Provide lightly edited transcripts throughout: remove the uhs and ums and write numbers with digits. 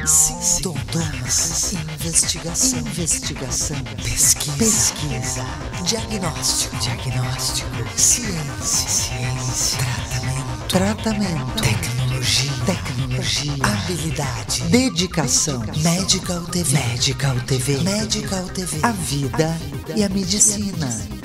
sintomas, investigação, pesquisa, diagnóstico, ciência, tratamento, tecnologia, habilidade, dedicação, Medical TV, a vida e a medicina.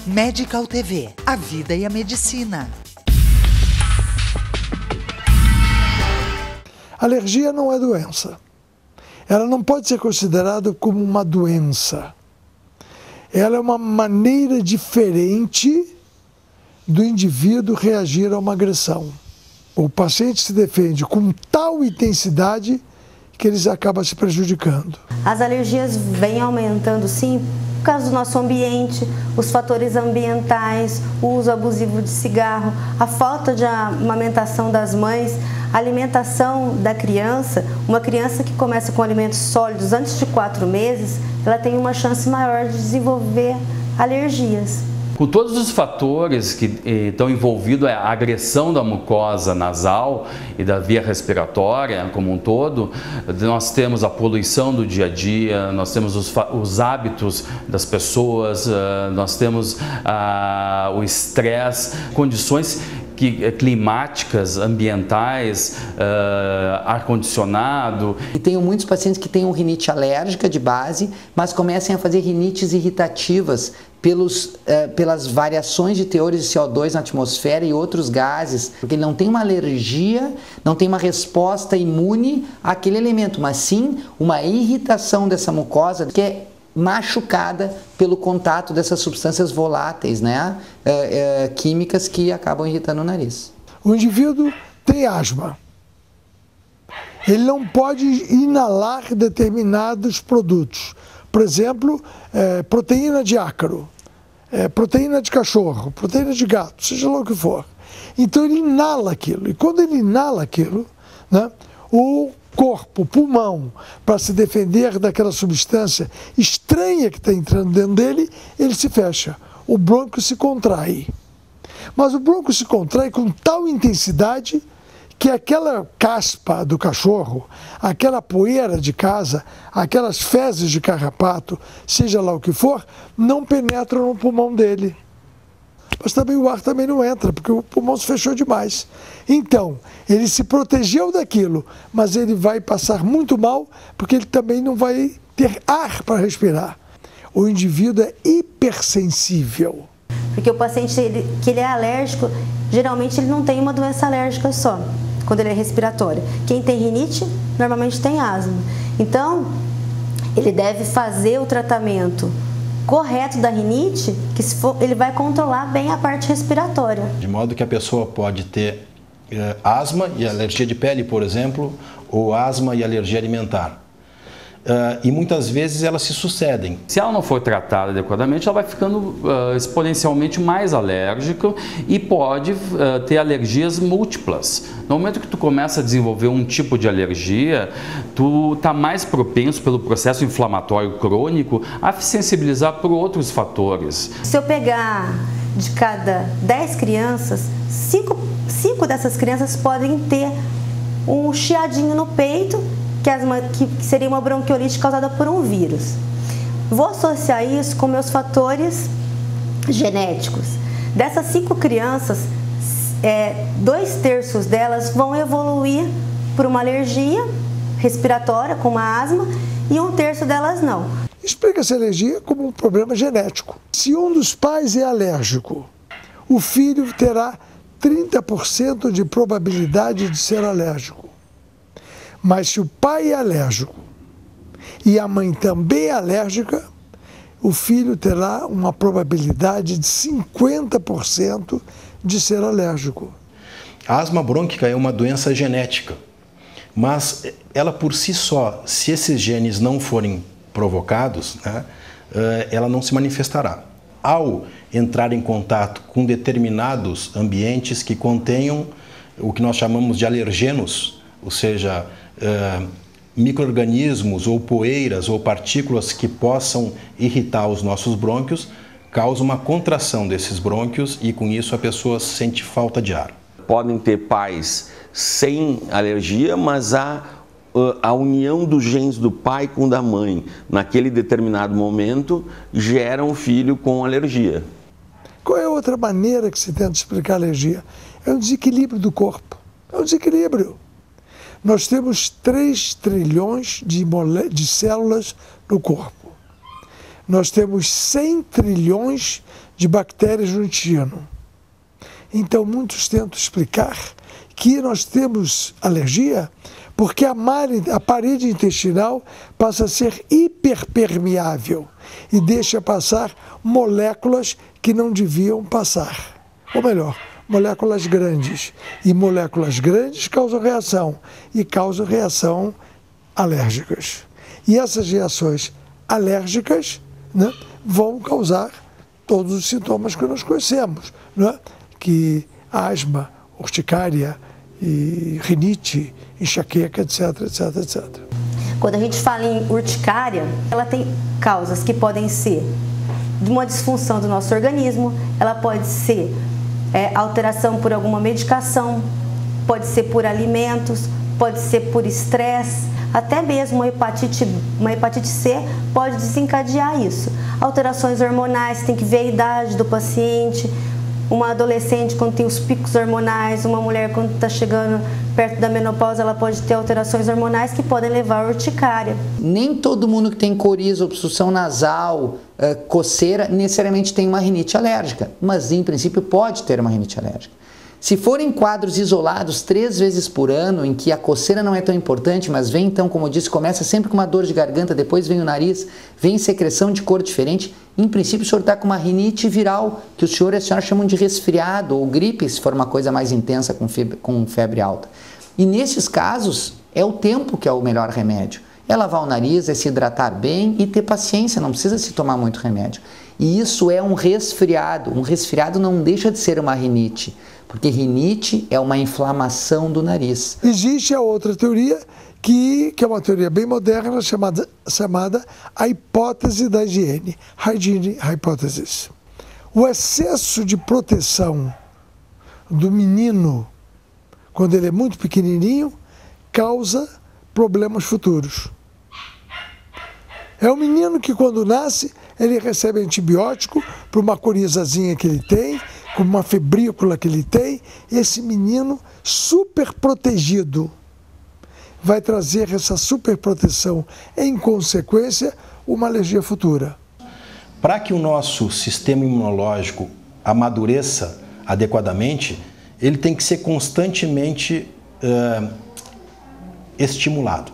Medical TV, a vida e a medicina. Alergia não é doença. Ela não pode ser considerada como uma doença. Ela é uma maneira diferente do indivíduo reagir a uma agressão. O paciente se defende com tal intensidade que eles acabam se prejudicando. As alergias vêm aumentando, sim, por causa do nosso ambiente, os fatores ambientais, o uso abusivo de cigarro, a falta de amamentação das mães, a alimentação da criança. Uma criança que começa com alimentos sólidos antes de 4 meses, ela tem uma chance maior de desenvolver alergias. Com todos os fatores que estão envolvidos a agressão da mucosa nasal e da via respiratória como um todo, nós temos a poluição do dia a dia, nós temos os hábitos das pessoas, nós temos o estresse, condições climáticas, ambientais, ar-condicionado. E tenho muitos pacientes que têm rinite alérgica de base, mas começam a fazer rinites irritativas pelas variações de teores de CO2 na atmosfera e outros gases, porque ele não tem uma alergia, não tem uma resposta imune àquele elemento, mas sim uma irritação dessa mucosa que é machucada pelo contato dessas substâncias voláteis, né? Químicas que acabam irritando o nariz. O indivíduo tem asma. Ele não pode inalar determinados produtos. Por exemplo, proteína de ácaro, proteína de cachorro, proteína de gato, seja lá o que for. Então ele inala aquilo. E quando ele inala aquilo, né, o corpo, o pulmão, para se defender daquela substância estranha que está entrando dentro dele, ele se fecha. O brônquio se contrai. Mas o brônquio se contrai com tal intensidade que aquela caspa do cachorro, aquela poeira de casa, aquelas fezes de carrapato, seja lá o que for, não penetram no pulmão dele. Mas também o ar também não entra, porque o pulmão se fechou demais. Então, ele se protegeu daquilo, mas ele vai passar muito mal, porque ele também não vai ter ar para respirar. O indivíduo é hipersensível. Porque o paciente que ele é alérgico, geralmente ele não tem uma doença alérgica só, quando ele é respiratória. Quem tem rinite, normalmente tem asma. Então, ele deve fazer o tratamento correto da rinite, que se for, ele vai controlar bem a parte respiratória. De modo que a pessoa pode ter asma e alergia de pele, por exemplo, ou asma e alergia alimentar. E muitas vezes elas se sucedem. Se ela não for tratada adequadamente, ela vai ficando exponencialmente mais alérgica e pode ter alergias múltiplas. No momento que tu começa a desenvolver um tipo de alergia, tu está mais propenso pelo processo inflamatório crônico a sensibilizar por outros fatores. Se eu pegar de cada 10 crianças, 5 dessas crianças podem ter um chiadinho no peito, que seria uma bronquiolite causada por um vírus. Vou associar isso com meus fatores genéticos. Dessas 5 crianças, 2/3 delas vão evoluir por uma alergia respiratória, como a asma, e 1/3 delas não. Explica-se a alergia como um problema genético. Se um dos pais é alérgico, o filho terá 30% de probabilidade de ser alérgico. Mas se o pai é alérgico e a mãe também é alérgica, o filho terá uma probabilidade de 50% de ser alérgico. A asma brônquica é uma doença genética, mas ela por si só, se esses genes não forem provocados, né, ela não se manifestará. Ao entrar em contato com determinados ambientes que contenham o que nós chamamos de alergenos, ou seja, micro-organismos ou poeiras ou partículas que possam irritar os nossos brônquios, causa uma contração desses brônquios e com isso a pessoa sente falta de ar. Podem ter pais sem alergia, mas a união dos genes do pai com o da mãe, naquele determinado momento, gera um filho com alergia. Qual é a outra maneira que se tenta explicar a alergia? É um desequilíbrio do corpo. É um desequilíbrio. Nós temos 3 trilhões de células no corpo. Nós temos 100 trilhões de bactérias no intestino. Então, muitos tentam explicar que nós temos alergia porque a parede intestinal passa a ser hiperpermeável e deixa passar moléculas que não deviam passar. Ou melhor, moléculas grandes. E moléculas grandes causam reação, e causam reação alérgicas. E essas reações alérgicas, né, vão causar todos os sintomas que nós conhecemos, né? Que asma, urticária, e rinite, enxaqueca, etc, etc, etc. Quando a gente fala em urticária, ela tem causas que podem ser de uma disfunção do nosso organismo, ela pode ser alteração por alguma medicação, pode ser por alimentos, pode ser por estresse, até mesmo uma hepatite C pode desencadear isso. Alterações hormonais, tem que ver a idade do paciente. Uma adolescente, quando tem os picos hormonais, uma mulher, quando está chegando perto da menopausa, ela pode ter alterações hormonais que podem levar à urticária. Nem todo mundo que tem coriza, obstrução nasal, coceira, necessariamente tem uma rinite alérgica, mas em princípio pode ter uma rinite alérgica. Se forem quadros isolados 3 vezes por ano, em que a coceira não é tão importante, mas vem então, como eu disse, começa sempre com uma dor de garganta, depois vem o nariz, vem secreção de cor diferente, em princípio o senhor está com uma rinite viral, que o senhor e a senhora chamam de resfriado ou gripe, se for uma coisa mais intensa com febre alta. E nesses casos, é o tempo que é o melhor remédio. É lavar o nariz, é se hidratar bem e ter paciência, não precisa se tomar muito remédio. E isso é um resfriado. Um resfriado não deixa de ser uma rinite, porque rinite é uma inflamação do nariz. Existe a outra teoria, que é uma teoria bem moderna, chamada a hipótese da higiene, Hygiene Hypothesis. O excesso de proteção do menino, quando ele é muito pequenininho, causa problemas futuros. É um menino que, quando nasce, ele recebe antibiótico para uma corizazinha que ele tem, com uma febrícula que ele tem. Esse menino super protegido vai trazer essa super proteção, em consequência, uma alergia futura. Para que o nosso sistema imunológico amadureça adequadamente, ele tem que ser constantemente estimulado.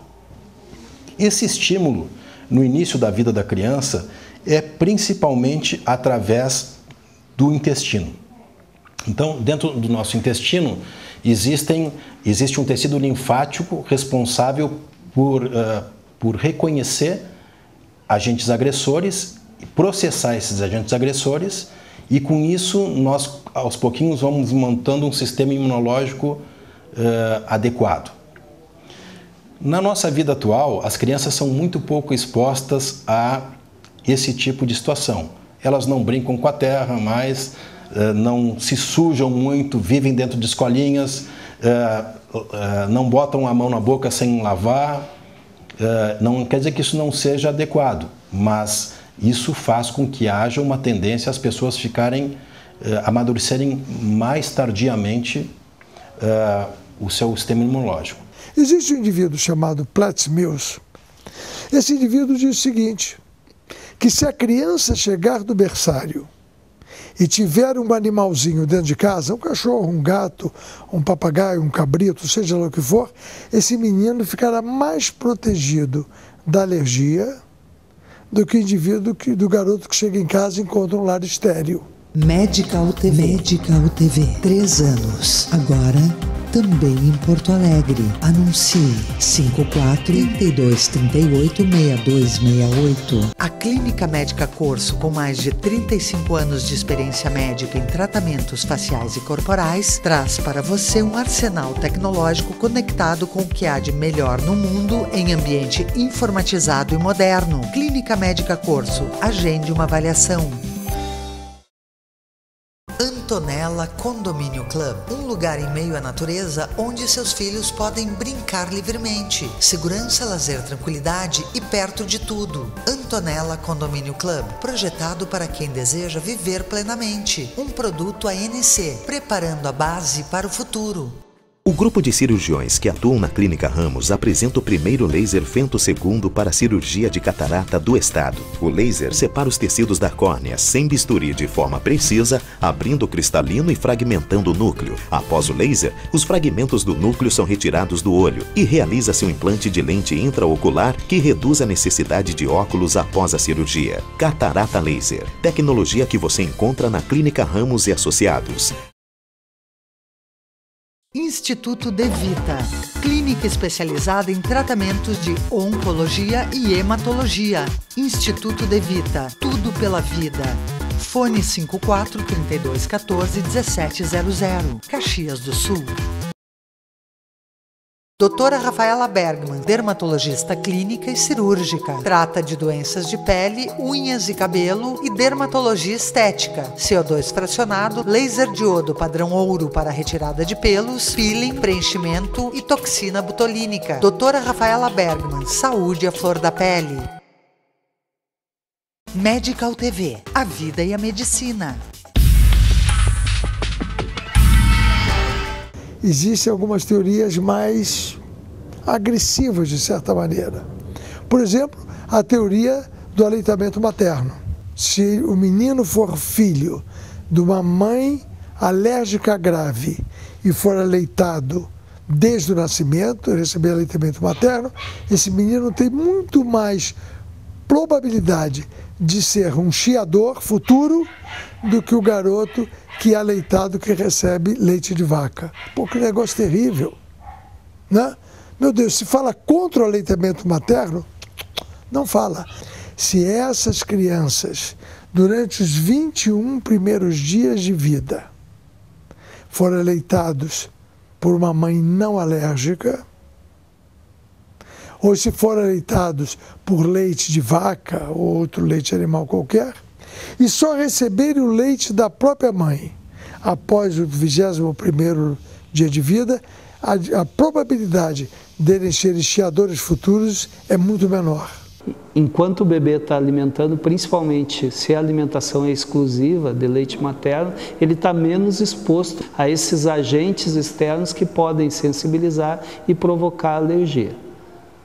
Esse estímulo, no início da vida da criança, é principalmente através do intestino. Então, dentro do nosso intestino, existe um tecido linfático responsável por reconhecer agentes agressores, processar esses agentes agressores, e com isso nós, aos pouquinhos, vamos montando um sistema imunológico adequado. Na nossa vida atual, as crianças são muito pouco expostas a esse tipo de situação. Elas não brincam com a terra mais, não se sujam muito, vivem dentro de escolinhas, não botam a mão na boca sem lavar. Não quer dizer que isso não seja adequado, mas isso faz com que haja uma tendência às pessoas amadurecerem mais tardiamente o seu sistema imunológico. Existe um indivíduo chamado Platts-Mills. Esse indivíduo diz o seguinte, que se a criança chegar do berçário e tiver um animalzinho dentro de casa, um cachorro, um gato, um papagaio, um cabrito, seja lá o que for, esse menino ficará mais protegido da alergia do que o indivíduo do garoto que chega em casa e encontra um lar estéril. Medical TV. Medical TV. 3 anos. Agora também em Porto Alegre. Anuncie 54-3238-6268. A Clínica Médica Corso, com mais de 35 anos de experiência médica em tratamentos faciais e corporais, traz para você um arsenal tecnológico conectado com o que há de melhor no mundo em ambiente informatizado e moderno. Clínica Médica Corso, agende uma avaliação. Antonella Condomínio Club, um lugar em meio à natureza onde seus filhos podem brincar livremente. Segurança, lazer, tranquilidade e perto de tudo. Antonella Condomínio Club, projetado para quem deseja viver plenamente. Um produto ANC, preparando a base para o futuro. O grupo de cirurgiões que atuam na Clínica Ramos apresenta o primeiro laser femtosegundo para cirurgia de catarata do estado. O laser separa os tecidos da córnea sem bisturi de forma precisa, abrindo o cristalino e fragmentando o núcleo. Após o laser, os fragmentos do núcleo são retirados do olho e realiza-se um implante de lente intraocular que reduz a necessidade de óculos após a cirurgia. Catarata Laser, tecnologia que você encontra na Clínica Ramos e Associados. Instituto De Vita, clínica especializada em tratamentos de oncologia e hematologia. Instituto De Vita, tudo pela vida. Fone 54-3214-1700, Caxias do Sul. Doutora Rafaela Bergman, dermatologista clínica e cirúrgica. Trata de doenças de pele, unhas e cabelo e dermatologia estética. CO2 fracionado, laser diodo padrão ouro para retirada de pelos, peeling, preenchimento e toxina botulínica. Doutora Rafaela Bergman, saúde à flor da pele. Medical TV, a vida e a medicina. Existem algumas teorias mais agressivas, de certa maneira. Por exemplo, a teoria do aleitamento materno. Se o menino for filho de uma mãe alérgica grave e for aleitado desde o nascimento, receber aleitamento materno, esse menino tem muito mais probabilidade de ser um chiador futuro do que o garoto que é aleitado, que recebe leite de vaca. Pô, que negócio terrível, né? Meu Deus, se fala contra o aleitamento materno, não fala. Se essas crianças, durante os 21 primeiros dias de vida, forem aleitados por uma mãe não alérgica, ou se forem aleitados por leite de vaca ou outro leite animal qualquer, e só receberem o leite da própria mãe após o 21º dia de vida, a probabilidade deles serem chiadores futuros é muito menor. Enquanto o bebê está alimentando, principalmente se a alimentação é exclusiva de leite materno, ele está menos exposto a esses agentes externos que podem sensibilizar e provocar alergia.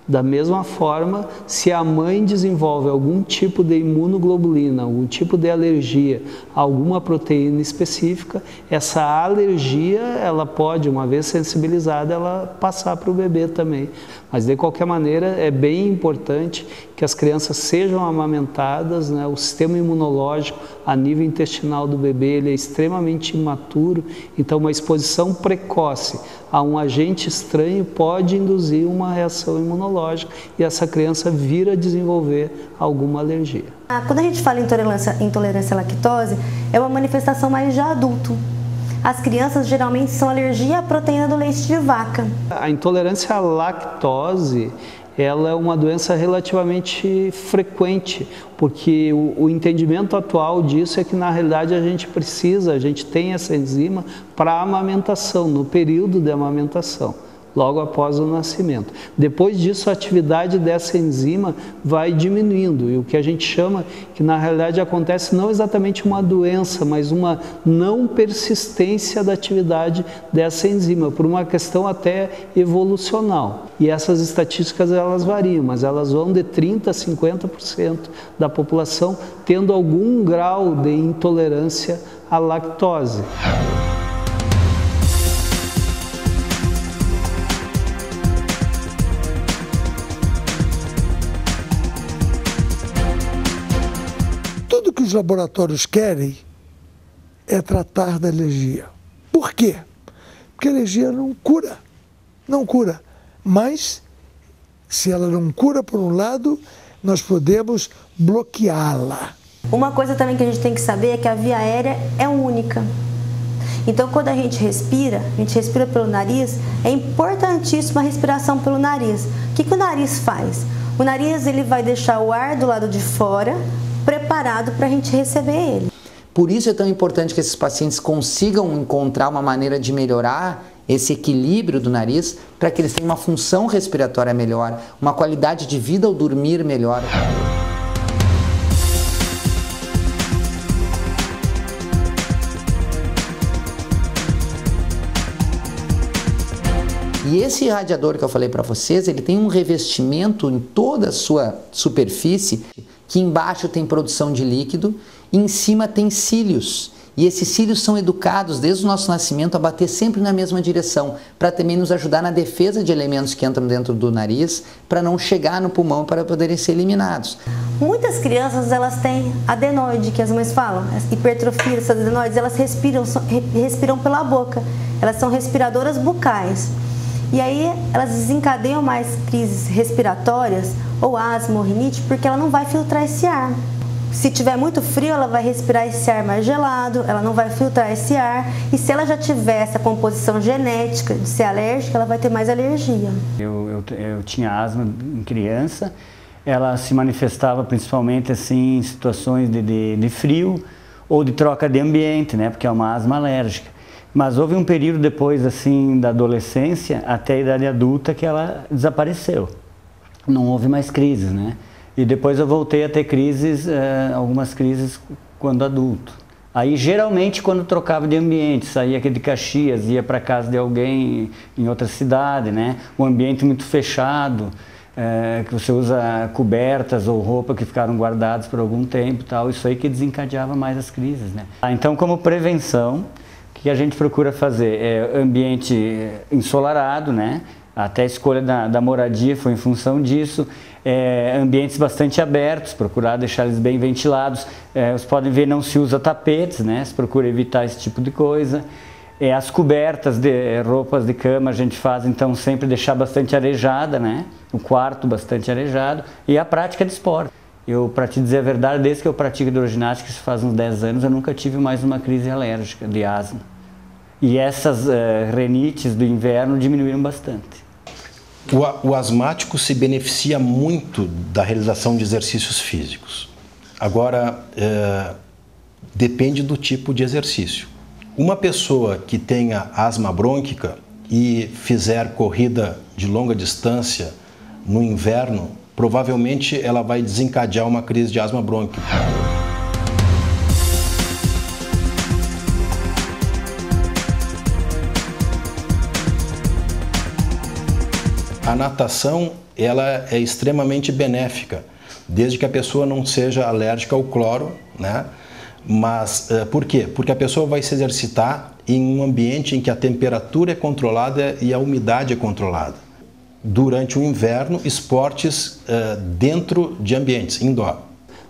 Da mesma forma, se a mãe desenvolve algum tipo de imunoglobulina, algum tipo de alergia a alguma proteína específica, essa alergia, ela pode, uma vez sensibilizada, ela passar para o bebê também. Mas, de qualquer maneira, é bem importante que as crianças sejam amamentadas, né? O sistema imunológico a nível intestinal do bebê ele é extremamente imaturo, então uma exposição precoce a um agente estranho pode induzir uma reação imunológica e essa criança vir a desenvolver alguma alergia. Quando a gente fala em intolerância à lactose, é uma manifestação mais de adulto. As crianças geralmente são alergia à proteína do leite de vaca. A intolerância à lactose, ela é uma doença relativamente frequente, porque o entendimento atual disso é que na realidade a gente tem essa enzima para a amamentação, no período de amamentação, logo após o nascimento. Depois disso, a atividade dessa enzima vai diminuindo, e o que a gente chama que na realidade acontece não exatamente uma doença, mas uma não persistência da atividade dessa enzima, por uma questão até evolucional. E essas estatísticas elas variam, mas elas vão de 30% a 50% da população tendo algum grau de intolerância à lactose. Tudo que os laboratórios querem é tratar da alergia. Por quê? Porque a alergia não cura, não cura. Mas, se ela não cura por um lado, nós podemos bloqueá-la. Uma coisa também que a gente tem que saber é que a via aérea é única. Então, quando a gente respira pelo nariz, é importantíssima a respiração pelo nariz. O que o nariz faz? O nariz ele vai deixar o ar do lado de fora preparado para a gente receber ele. Por isso é tão importante que esses pacientes consigam encontrar uma maneira de melhorar esse equilíbrio do nariz para que eles tenham uma função respiratória melhor, uma qualidade de vida ao dormir melhor. E esse irradiador que eu falei para vocês, ele tem um revestimento em toda a sua superfície, que embaixo tem produção de líquido, e em cima tem cílios. E esses cílios são educados desde o nosso nascimento a bater sempre na mesma direção, para também nos ajudar na defesa de elementos que entram dentro do nariz, para não chegar no pulmão para poderem ser eliminados. Muitas crianças elas têm adenoide, que as mães falam, hipertrofia dessas adenoides, elas respiram pela boca, elas são respiradoras bucais. E aí elas desencadeiam mais crises respiratórias ou asma ou rinite porque ela não vai filtrar esse ar. Se tiver muito frio, ela vai respirar esse ar mais gelado, ela não vai filtrar esse ar. E se ela já tiver essa composição genética de ser alérgica, ela vai ter mais alergia. Eu tinha asma em criança, ela se manifestava principalmente assim, em situações de frio ou de troca de ambiente, né? Porque é uma asma alérgica. Mas houve um período depois, assim, da adolescência até a idade adulta que ela desapareceu. Não houve mais crises, né? E depois eu voltei a ter crises, algumas crises quando adulto. Aí, geralmente, quando trocava de ambiente, saía aqui de Caxias, ia para casa de alguém em outra cidade, né? Um ambiente muito fechado, que você usa cobertas ou roupa que ficaram guardadas por algum tempo, tal. Isso aí que desencadeava mais as crises, né? Então, como prevenção, o que a gente procura fazer é ambiente ensolarado, né? Até a escolha da moradia foi em função disso. Ambientes bastante abertos, procurar deixar eles bem ventilados. Vocês podem ver, não se usa tapetes, né? Se procura evitar esse tipo de coisa. As cobertas de roupas de cama a gente faz, então, sempre deixar bastante arejada, né? O quarto bastante arejado. E a prática de esporte. Para te dizer a verdade, desde que eu pratico hidroginástica, isso faz uns 10 anos, eu nunca tive mais uma crise alérgica de asma. E essas renites do inverno diminuíram bastante. O asmático se beneficia muito da realização de exercícios físicos. Agora, depende do tipo de exercício. Uma pessoa que tenha asma brônquica e fizer corrida de longa distância no inverno, provavelmente ela vai desencadear uma crise de asma brônquica. A natação, ela é extremamente benéfica, desde que a pessoa não seja alérgica ao cloro, né? Mas por quê? Porque a pessoa vai se exercitar em um ambiente em que a temperatura é controlada e a umidade é controlada. Durante o inverno, esportes dentro de ambientes, indoor.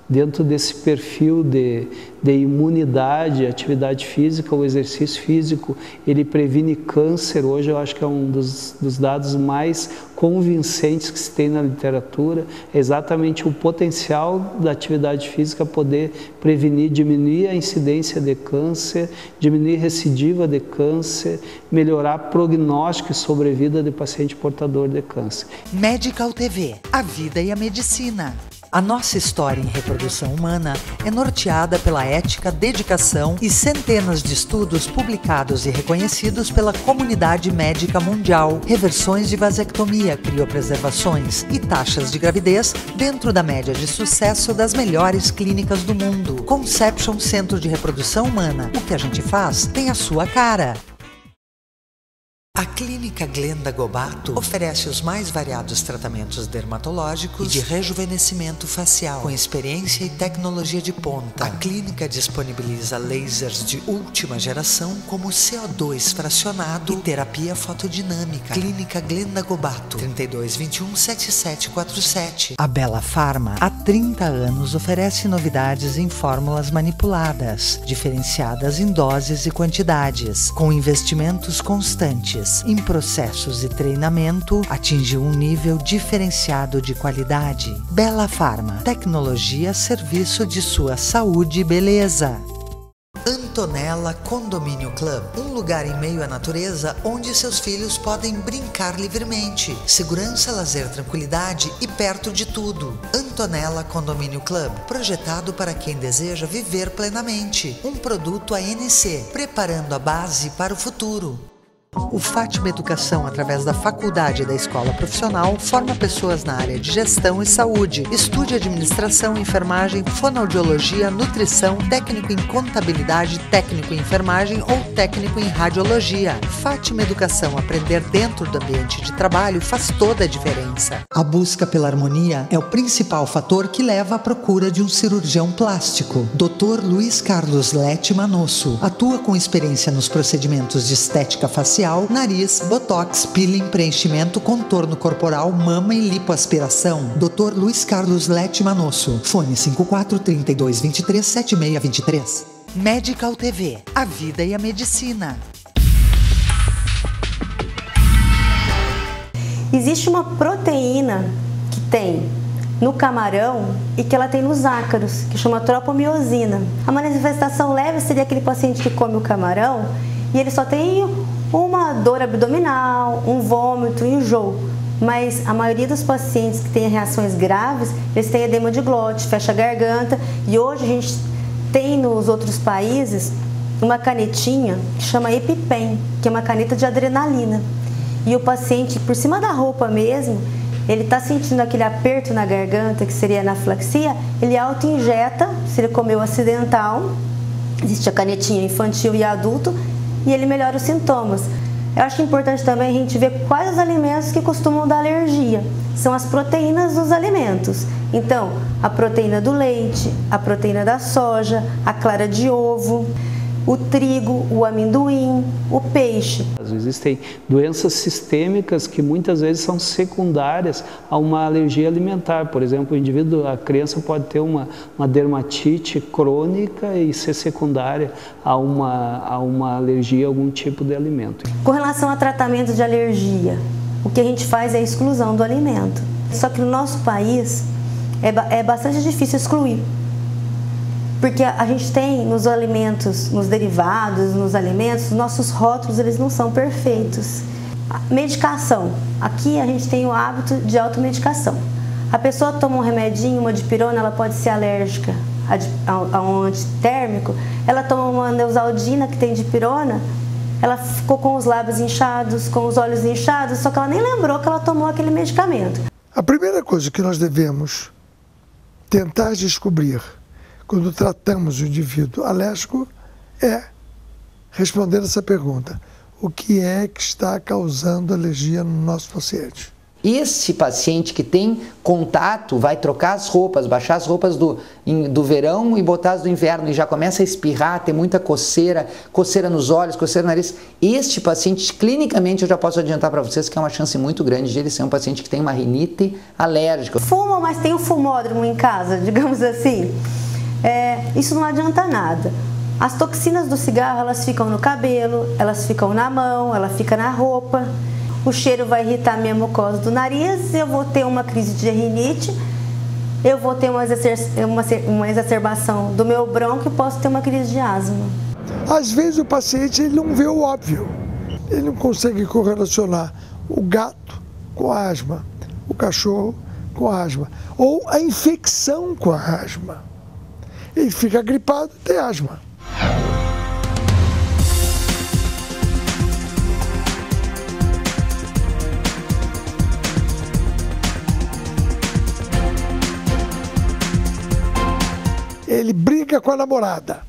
Dentro desse perfil de imunidade, atividade física, o exercício físico, ele previne câncer. Hoje eu acho que é um dos dados mais convincentes que se tem na literatura, é exatamente o potencial da atividade física poder prevenir, diminuir a incidência de câncer, diminuir recidiva de câncer, melhorar prognóstico e sobrevida de paciente portador de câncer. Medical TV, a vida e a medicina. A nossa história em reprodução humana é norteada pela ética, dedicação e centenas de estudos publicados e reconhecidos pela comunidade médica mundial, reversões de vasectomia, criopreservações e taxas de gravidez dentro da média de sucesso das melhores clínicas do mundo. Conception Centro de Reprodução Humana. O que a gente faz tem a sua cara. A Clínica Glenda Gobato oferece os mais variados tratamentos dermatológicos e de rejuvenescimento facial, com experiência e tecnologia de ponta. A clínica disponibiliza lasers de última geração, como CO2 fracionado e terapia fotodinâmica. Clínica Glenda Gobato, 3221-7747. A Bela Pharma, há 30 anos, oferece novidades em fórmulas manipuladas, diferenciadas em doses e quantidades, com investimentos constantes em processos e treinamento, atingiu um nível diferenciado de qualidade. Bela Pharma, tecnologia a serviço de sua saúde e beleza. Antonella Condomínio Club, um lugar em meio à natureza onde seus filhos podem brincar livremente. Segurança, lazer, tranquilidade e perto de tudo. Antonella Condomínio Club, projetado para quem deseja viver plenamente. Um produto ANC, preparando a base para o futuro. O Fátima Educação, através da Faculdade e da Escola Profissional, forma pessoas na área de gestão e saúde. Estude administração, enfermagem, fonoaudiologia, nutrição, técnico em contabilidade, técnico em enfermagem ou técnico em radiologia. Fátima Educação, aprender dentro do ambiente de trabalho faz toda a diferença. A busca pela harmonia é o principal fator que leva à procura de um cirurgião plástico. Dr. Luiz Carlos Lete Manosso atua com experiência nos procedimentos de estética facial, nariz, botox, peeling, preenchimento, contorno corporal, mama e lipoaspiração. Dr. Luiz Carlos Lete Manosso. Fone 54-3223-7623. Medical TV. A vida e a medicina. Existe uma proteína que tem no camarão e que ela tem nos ácaros, que chama tropomiosina. A manifestação leve seria aquele paciente que come o camarão e ele só tem uma dor abdominal, um vômito, enjoo. Mas a maioria dos pacientes que têm reações graves, eles têm edema de glote, fecha a garganta. E hoje a gente tem nos outros países uma canetinha que chama EpiPen, que é uma caneta de adrenalina. E o paciente, por cima da roupa mesmo, ele está sentindo aquele aperto na garganta, que seria anafilaxia, ele auto-injeta, se ele comeu acidental. Existe a canetinha infantil e adulto, e ele melhora os sintomas. Eu acho importante também a gente ver quais os alimentos que costumam dar alergia. São as proteínas dos alimentos. Então, a proteína do leite, a proteína da soja, a clara de ovo, o trigo, o amendoim, o peixe. Existem doenças sistêmicas que muitas vezes são secundárias a uma alergia alimentar. Por exemplo, a criança pode ter uma dermatite crônica e ser secundária a uma alergia a algum tipo de alimento. Com relação a tratamento de alergia, o que a gente faz é a exclusão do alimento. Só que no nosso país é bastante difícil excluir. Porque a gente tem nos alimentos, nos derivados, nos alimentos, nossos rótulos eles não são perfeitos. Medicação. Aqui a gente tem o hábito de automedicação. A pessoa toma um remedinho, uma dipirona, ela pode ser alérgica a um antitérmico. Ela toma uma neosaldina que tem dipirona, ela ficou com os lábios inchados, com os olhos inchados, só que ela nem lembrou que ela tomou aquele medicamento. A primeira coisa que nós devemos tentar descobrir quando tratamos o indivíduo alérgico é responder essa pergunta: o que é que está causando alergia no nosso paciente? Esse paciente que tem contato vai trocar as roupas, baixar as roupas do verão e botar as do inverno e já começa a espirrar, ter muita coceira nos olhos, coceira no nariz. Este paciente, clinicamente, eu já posso adiantar para vocês que é uma chance muito grande de ele ser um paciente que tem uma rinite alérgica. Fuma, mas tem um fumódromo em casa, digamos assim. Isso não adianta nada. As toxinas do cigarro, elas ficam no cabelo, elas ficam na mão, ela fica na roupa. O cheiro vai irritar a minha mucosa do nariz, eu vou ter uma crise de rinite, eu vou ter uma exacerbação do meu brônquio e posso ter uma crise de asma. Às vezes o paciente ele não vê o óbvio, ele não consegue correlacionar o gato com a asma, o cachorro com a asma, ou a infecção com a asma. Ele fica gripado e tem asma. Ele briga com a namorada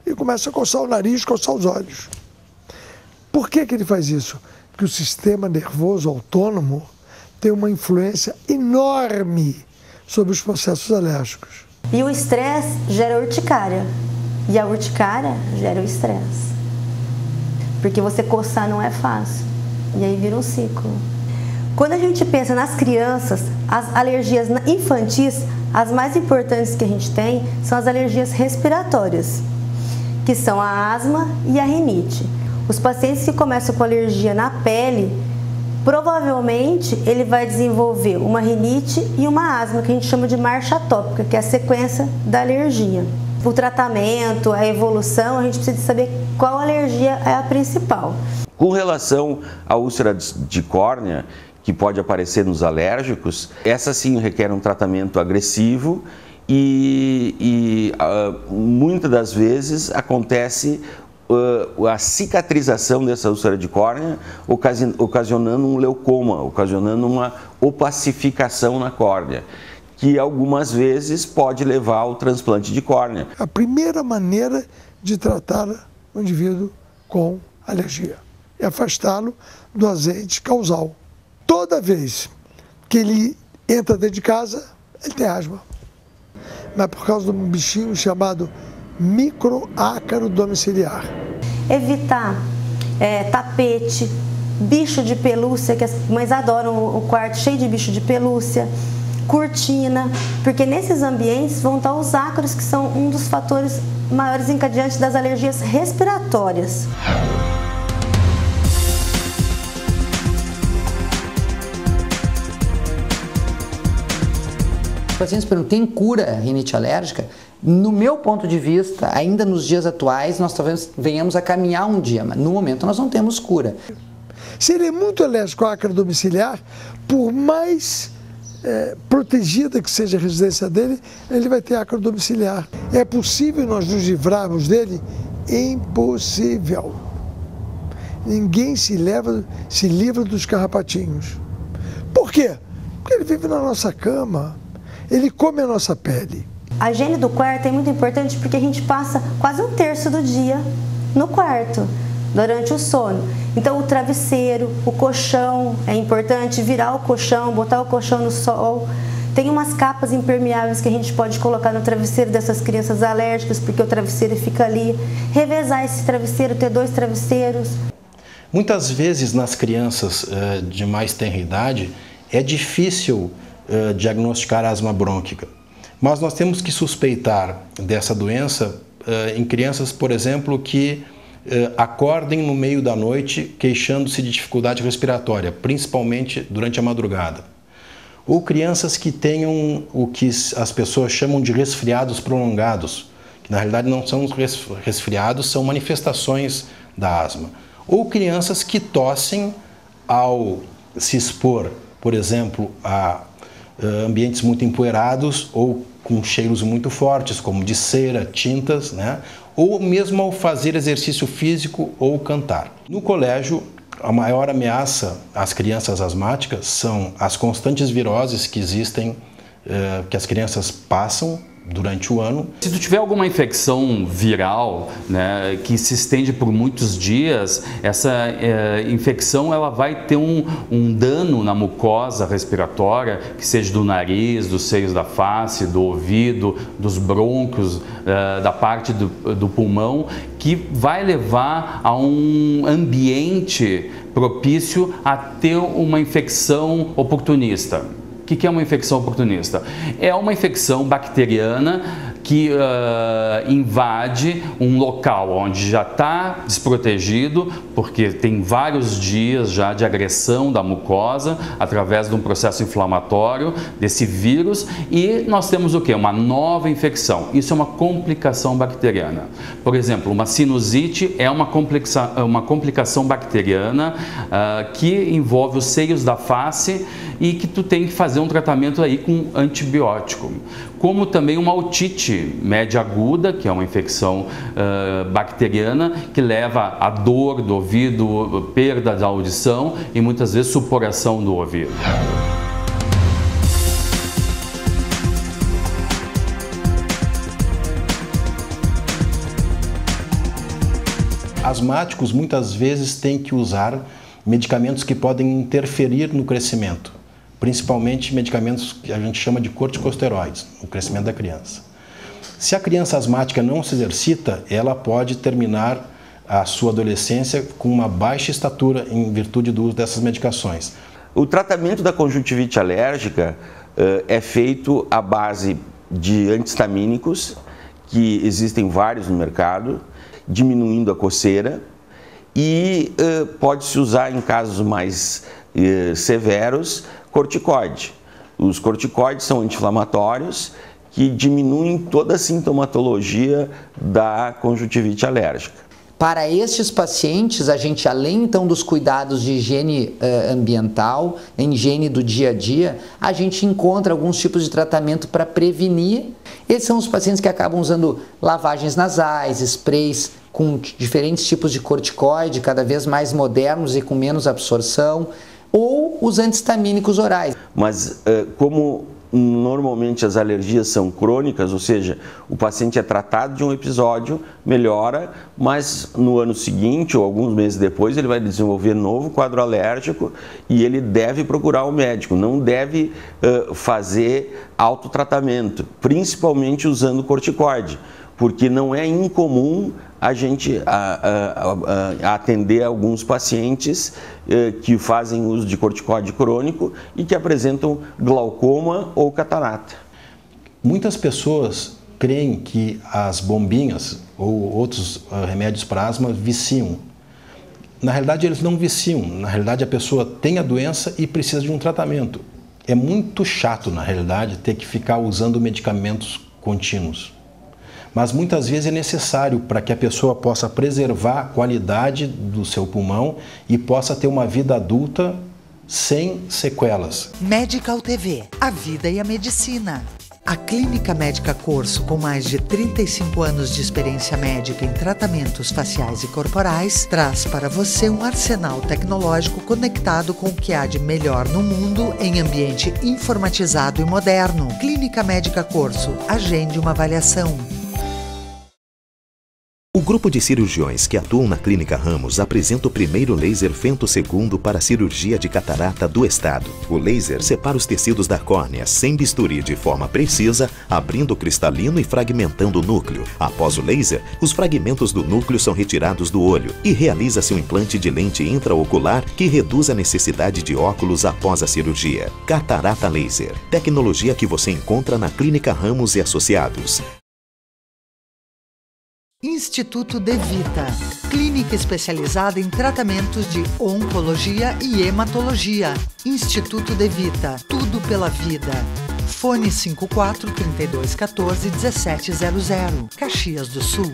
e começa a coçar o nariz, coçar os olhos. Por que ele faz isso? Porque o sistema nervoso autônomo tem uma influência enorme sobre os processos alérgicos. E o estresse gera urticária. E a urticária gera o estresse. Porque você coçar não é fácil. E aí vira um ciclo. Quando a gente pensa nas crianças, as alergias infantis, as mais importantes que a gente tem são as alergias respiratórias, que são a asma e a rinite. Os pacientes que começam com alergia na pele, provavelmente ele vai desenvolver uma rinite e uma asma, que a gente chama de marcha atópica, que é a sequência da alergia. O tratamento, a evolução, a gente precisa saber qual alergia é a principal. Com relação à úlcera de córnea, que pode aparecer nos alérgicos, essa sim requer um tratamento agressivo e muitas das vezes acontece a cicatrização dessa úlcera de córnea, ocasionando um leucoma, ocasionando uma opacificação na córnea, que algumas vezes pode levar ao transplante de córnea. A primeira maneira de tratar o indivíduo com alergia é afastá-lo do agente causal. Toda vez que ele entra dentro de casa, ele tem asma. Mas por causa de um bichinho chamado microácaro domiciliar. Evitar tapete, bicho de pelúcia, que as mães adoram o quarto cheio de bicho de pelúcia, cortina, porque nesses ambientes vão estar os ácaros, que são um dos fatores maiores encadeantes das alergias respiratórias. Os pacientes perguntam, tem cura rinite alérgica? No meu ponto de vista, ainda nos dias atuais, nós talvez venhamos a caminhar um dia, mas no momento nós não temos cura. Se ele é muito alérgico ao ácaro domiciliar, por mais protegida que seja a residência dele, ele vai ter ácaro domiciliar. É possível nós nos livrarmos dele? Impossível. Ninguém se livra dos carrapatinhos. Por quê? Porque ele vive na nossa cama, ele come a nossa pele. A higiene do quarto é muito importante porque a gente passa quase um terço do dia no quarto, durante o sono. Então o travesseiro, o colchão, é importante virar o colchão, botar o colchão no sol. Tem umas capas impermeáveis que a gente pode colocar no travesseiro dessas crianças alérgicas, porque o travesseiro fica ali. Revezar esse travesseiro, ter 2 travesseiros. Muitas vezes nas crianças de mais tenra idade é difícil diagnosticar asma brônquica. Mas nós temos que suspeitar dessa doença em crianças, por exemplo, que acordem no meio da noite queixando-se de dificuldade respiratória, principalmente durante a madrugada. Ou crianças que tenham o que as pessoas chamam de resfriados prolongados, que na realidade não são resfriados, são manifestações da asma. Ou crianças que tossem ao se expor, por exemplo, a ambientes muito empoeirados ou com cheiros muito fortes, como de cera, tintas, né? Ou mesmo ao fazer exercício físico ou cantar. No colégio, a maior ameaça às crianças asmáticas são as constantes viroses que existem, que as crianças passam durante o ano. Se tu tiver alguma infecção viral, né, que se estende por muitos dias, essa infecção ela vai ter um dano na mucosa respiratória, que seja do nariz, dos seios da face, do ouvido, dos brônquios, da parte do pulmão, que vai levar a um ambiente propício a ter uma infecção oportunista. O que é uma infecção oportunista? É uma infecção bacteriana que invade um local onde já está desprotegido, porque tem vários dias já de agressão da mucosa através de um processo inflamatório desse vírus, e nós temos o quê? Uma nova infecção. Isso é uma complicação bacteriana. Por exemplo, uma sinusite é uma complicação bacteriana que envolve os seios da face e que tu tem que fazer um tratamento aí com antibiótico. Como também uma otite média aguda, que é uma infecção bacteriana que leva a dor do ouvido, perda da audição e muitas vezes supuração do ouvido. Asmáticos muitas vezes têm que usar medicamentos que podem interferir no crescimento, principalmente medicamentos que a gente chama de corticosteroides, no crescimento da criança. Se a criança asmática não se exercita, ela pode terminar a sua adolescência com uma baixa estatura em virtude do uso dessas medicações. O tratamento da conjuntivite alérgica é feito à base de antihistamínicos, que existem vários no mercado, diminuindo a coceira, e pode-se usar em casos mais severos corticoide. Os corticoides são anti-inflamatórios que diminuem toda a sintomatologia da conjuntivite alérgica. Para estes pacientes, a gente, além então dos cuidados de higiene ambiental, higiene do dia a dia, a gente encontra alguns tipos de tratamento para prevenir. Esses são os pacientes que acabam usando lavagens nasais, sprays com diferentes tipos de corticoide, cada vez mais modernos e com menos absorção, ou os antihistamínicos orais. Mas como normalmente as alergias são crônicas, ou seja, o paciente é tratado de um episódio, melhora, mas no ano seguinte ou alguns meses depois ele vai desenvolver novo quadro alérgico e ele deve procurar o médico, não deve fazer autotratamento, principalmente usando corticoide, porque não é incomum a gente atender alguns pacientes que fazem uso de corticoide crônico e que apresentam glaucoma ou catarata. Muitas pessoas creem que as bombinhas ou outros remédios para asma viciam. Na realidade, eles não viciam. Na realidade, a pessoa tem a doença e precisa de um tratamento. É muito chato, na realidade, ter que ficar usando medicamentos contínuos. Mas muitas vezes é necessário para que a pessoa possa preservar a qualidade do seu pulmão e possa ter uma vida adulta sem sequelas. Medical TV, a vida e a medicina. A Clínica Médica Corso, com mais de 35 anos de experiência médica em tratamentos faciais e corporais, traz para você um arsenal tecnológico conectado com o que há de melhor no mundo em ambiente informatizado e moderno. Clínica Médica Corso, agende uma avaliação. O grupo de cirurgiões que atuam na Clínica Ramos apresenta o primeiro laser femtosegundo para a cirurgia de catarata do estado. O laser separa os tecidos da córnea sem bisturi de forma precisa, abrindo o cristalino e fragmentando o núcleo. Após o laser, os fragmentos do núcleo são retirados do olho e realiza-se um implante de lente intraocular que reduz a necessidade de óculos após a cirurgia. Catarata Laser, tecnologia que você encontra na Clínica Ramos e Associados. Instituto De Vita, clínica especializada em tratamentos de oncologia e hematologia. Instituto De Vita, tudo pela vida. Fone 54 3214 1700, Caxias do Sul.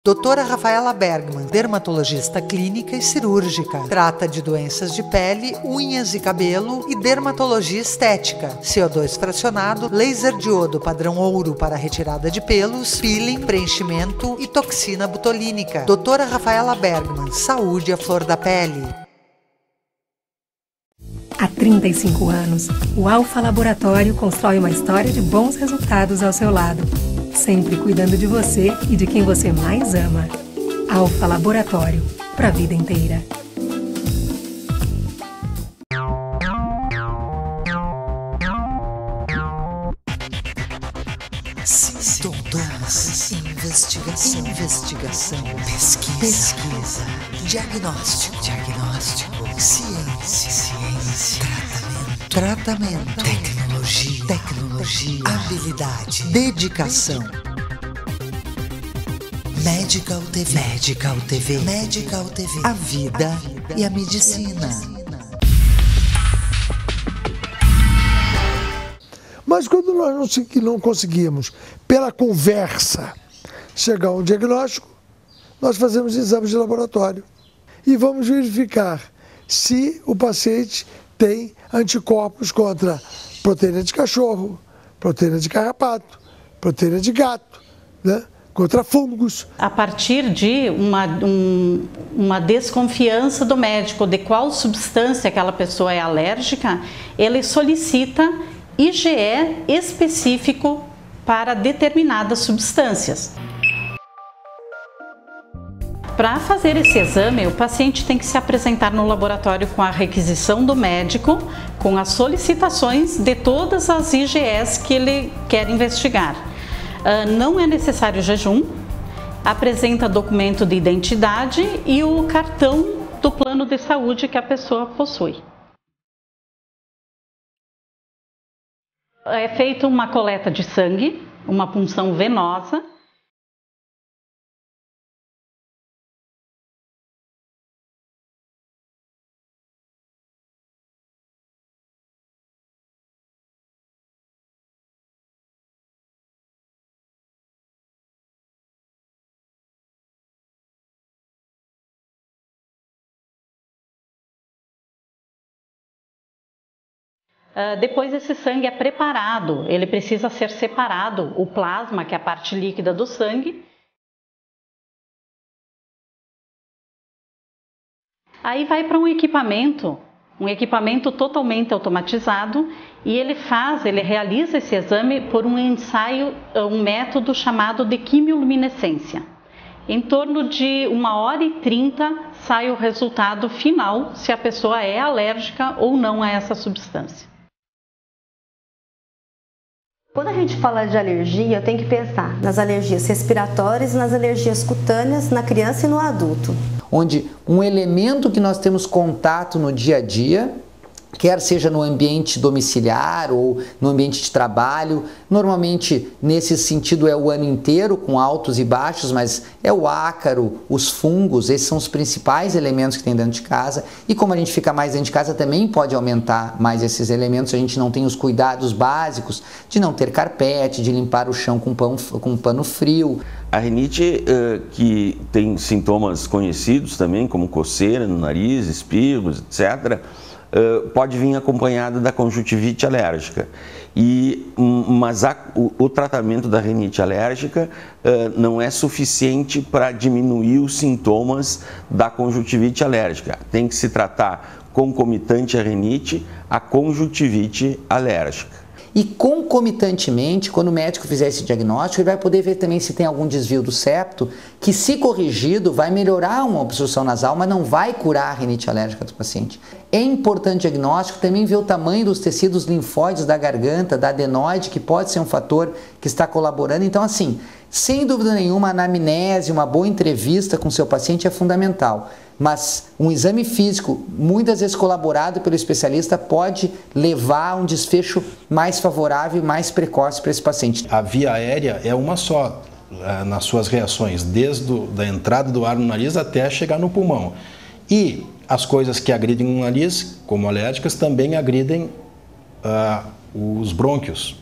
Doutora Rafaela Bergman, dermatologista clínica e cirúrgica. Trata de doenças de pele, unhas e cabelo e dermatologia estética. CO2 fracionado, laser diodo padrão ouro para retirada de pelos, peeling, preenchimento e toxina botulínica. Doutora Rafaela Bergman, saúde à flor da pele. Há 35 anos, o Alfa Laboratório constrói uma história de bons resultados ao seu lado, sempre cuidando de você e de quem você mais ama. Alfa Laboratório, para a vida inteira. Sintomas, investigação, pesquisa, diagnóstico, ciência, tratamento, tecnologia, habilidade, dedicação. Medical TV, a vida e a medicina. Mas quando nós não conseguimos, pela conversa, chegar a um diagnóstico, nós fazemos exames de laboratório e vamos verificar se o paciente tem anticorpos contra proteína de cachorro, proteína de carrapato, proteína de gato, né? Contra fungos. A partir de uma desconfiança do médico de qual substância aquela pessoa é alérgica, ele solicita IgE específico para determinadas substâncias. Para fazer esse exame, o paciente tem que se apresentar no laboratório com a requisição do médico, com as solicitações de todas as IgEs que ele quer investigar. Não é necessário jejum, apresenta documento de identidade e o cartão do plano de saúde que a pessoa possui. É feita uma coleta de sangue, uma punção venosa. Depois esse sangue é preparado, ele precisa ser separado, o plasma, que é a parte líquida do sangue. Aí vai para um equipamento totalmente automatizado e ele realiza esse exame por um ensaio, um método chamado de quimioluminescência. Em torno de 1h30 sai o resultado final, se a pessoa é alérgica ou não a essa substância. Quando a gente fala de alergia, eu tenho que pensar nas alergias respiratórias e nas alergias cutâneas na criança e no adulto. Onde um elemento que nós temos contato no dia a dia, quer seja no ambiente domiciliar ou no ambiente de trabalho, normalmente nesse sentido é o ano inteiro com altos e baixos, mas é o ácaro, os fungos, esses são os principais elementos que tem dentro de casa e como a gente fica mais dentro de casa também pode aumentar mais esses elementos, a gente não tem os cuidados básicos de não ter carpete, de limpar o chão com pano frio. A rinite que tem sintomas conhecidos também, como coceira no nariz, espirros, etc., pode vir acompanhada da conjuntivite alérgica. Mas o tratamento da rinite alérgica não é suficiente para diminuir os sintomas da conjuntivite alérgica. Tem que se tratar concomitante à rinite, a conjuntivite alérgica. E concomitantemente, quando o médico fizer esse diagnóstico, ele vai poder ver também se tem algum desvio do septo, que se corrigido vai melhorar uma obstrução nasal, mas não vai curar a rinite alérgica do paciente. É importante o diagnóstico também ver o tamanho dos tecidos linfóides da garganta, da adenoide, que pode ser um fator que está colaborando. Então, assim, sem dúvida nenhuma, a anamnese, uma boa entrevista com o seu paciente é fundamental. Mas um exame físico, muitas vezes colaborado pelo especialista, pode levar a um desfecho mais favorável e mais precoce para esse paciente. A via aérea é uma só nas suas reações, desde a entrada do ar no nariz até chegar no pulmão. E as coisas que agridem o nariz, como alérgicas, também agridem os brônquios.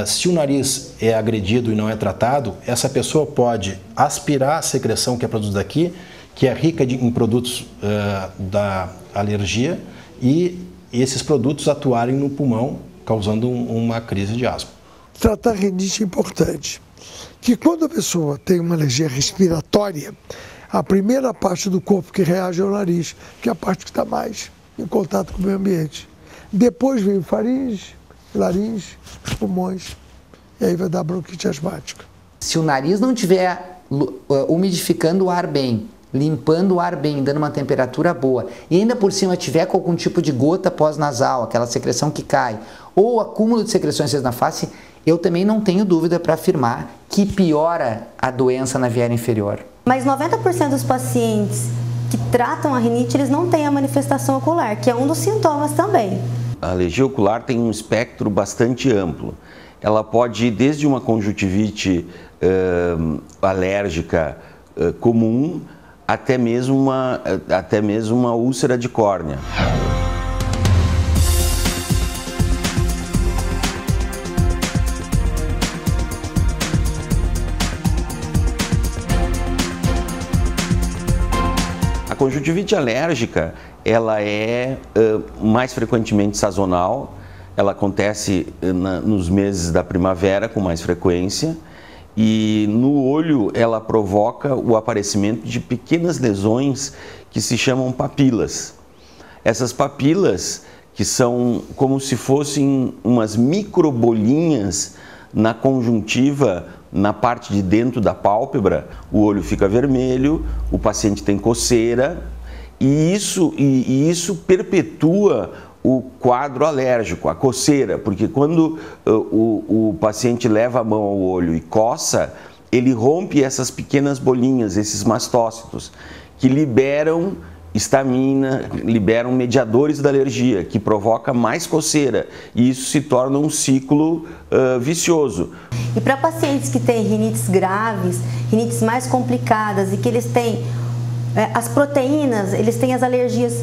Se o nariz é agredido e não é tratado, essa pessoa pode aspirar a secreção que é produzida aqui, que é rica em produtos da alergia, e esses produtos atuarem no pulmão, causando uma crise de asma. Tratar rinite é importante, que quando a pessoa tem uma alergia respiratória, a primeira parte do corpo que reage é o nariz, que é a parte que está mais em contato com o meio ambiente. Depois vem o faringe, laringe, pulmões, e aí vai dar bronquite asmática. Se o nariz não estiver umidificando o ar bem, limpando o ar bem, dando uma temperatura boa, e ainda por cima tiver com algum tipo de gota pós-nasal, aquela secreção que cai, ou acúmulo de secreções na face, eu também não tenho dúvida para afirmar que piora a doença na via aérea inferior. Mas 90% dos pacientes que tratam a rinite, eles não têm a manifestação ocular, que é um dos sintomas também. A alergia ocular tem um espectro bastante amplo. Ela pode ir desde uma conjuntivite alérgica comum até mesmo uma úlcera de córnea. A conjuntivite alérgica, ela é mais frequentemente sazonal, ela acontece nos meses da primavera com mais frequência, e no olho ela provoca o aparecimento de pequenas lesões que se chamam papilas. Essas papilas, que são como se fossem umas microbolinhas na conjuntiva, na parte de dentro da pálpebra, o olho fica vermelho, o paciente tem coceira e isso perpetua o quadro alérgico, a coceira, porque quando o paciente leva a mão ao olho e coça, ele rompe essas pequenas bolinhas, esses mastócitos, que liberam histamina, liberam mediadores da alergia, que provoca mais coceira, e isso se torna um ciclo vicioso. E para pacientes que têm rinites graves, rinites mais complicadas e que eles têm as proteínas, eles têm as alergias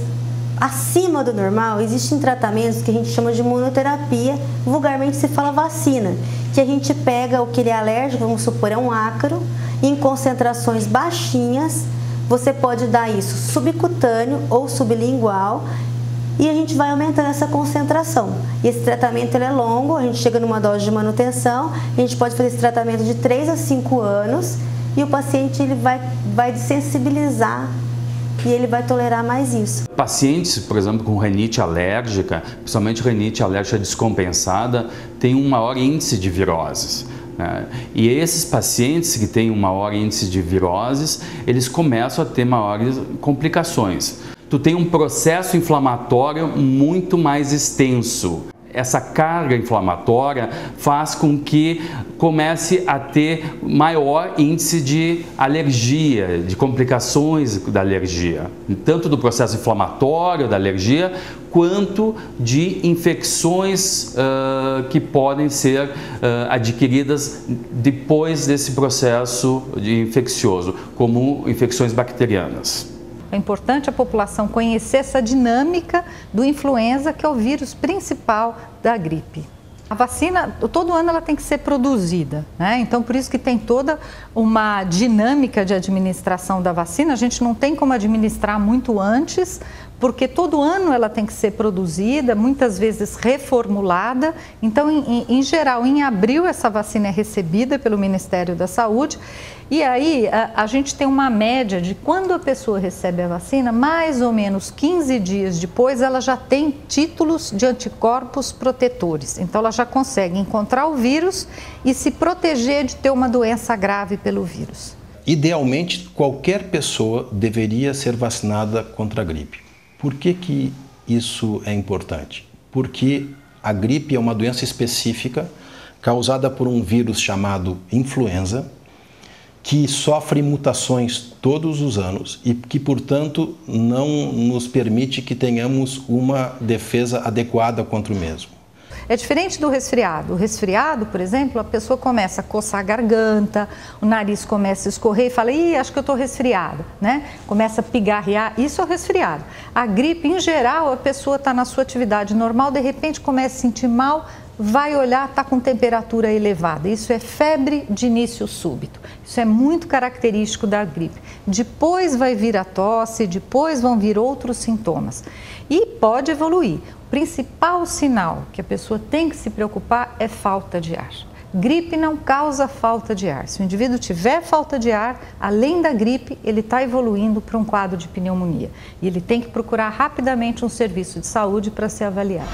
acima do normal, existem tratamentos que a gente chama de imunoterapia, vulgarmente se fala vacina, que a gente pega o que ele é alérgico, vamos supor, é um ácaro, em concentrações baixinhas. Você pode dar isso subcutâneo ou sublingual e a gente vai aumentando essa concentração. E esse tratamento ele é longo, a gente chega numa dose de manutenção, a gente pode fazer esse tratamento de 3 a 5 anos e o paciente ele vai desensibilizar e ele vai tolerar mais isso. Pacientes, por exemplo, com rinite alérgica, principalmente rinite alérgica descompensada, têm um maior índice de viroses. E esses pacientes que têm um maior índice de viroses, eles começam a ter maiores complicações. Tu tem um processo inflamatório muito mais extenso. Essa carga inflamatória faz com que comece a ter maior índice de alergia, de complicações da alergia, tanto do processo inflamatório da alergia, quanto de infecções que podem ser adquiridas depois desse processo infeccioso, como infecções bacterianas. É importante a população conhecer essa dinâmica do influenza, que é o vírus principal da gripe. A vacina, todo ano ela tem que ser produzida, né? Então, por isso que tem toda uma dinâmica de administração da vacina. A gente não tem como administrar muito antes, porque todo ano ela tem que ser produzida, muitas vezes reformulada. Então, em geral, em abril essa vacina é recebida pelo Ministério da Saúde. E aí a gente tem uma média de quando a pessoa recebe a vacina, mais ou menos 15 dias depois ela já tem títulos de anticorpos protetores. Então ela já consegue encontrar o vírus e se proteger de ter uma doença grave pelo vírus. Idealmente, qualquer pessoa deveria ser vacinada contra a gripe. Por que isso é importante? Porque a gripe é uma doença específica causada por um vírus chamado influenza, que sofre mutações todos os anos e que, portanto, não nos permite que tenhamos uma defesa adequada contra o mesmo. É diferente do resfriado. O resfriado, por exemplo, a pessoa começa a coçar a garganta, o nariz começa a escorrer e fala, acho que eu estou resfriada, né? Começa a pigarrear, isso é o resfriado. A gripe, em geral, a pessoa está na sua atividade normal, de repente começa a sentir mal, vai olhar, está com temperatura elevada. Isso é febre de início súbito. Isso é muito característico da gripe. Depois vai vir a tosse, depois vão vir outros sintomas. E pode evoluir. O principal sinal que a pessoa tem que se preocupar é falta de ar. Gripe não causa falta de ar. Se o indivíduo tiver falta de ar, além da gripe, ele está evoluindo para um quadro de pneumonia. E ele tem que procurar rapidamente um serviço de saúde para ser avaliado.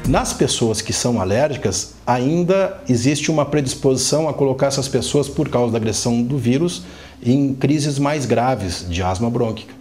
Nas pessoas que são alérgicas, ainda existe uma predisposição a colocar essas pessoas, por causa da agressão do vírus, em crises mais graves de asma brônquica.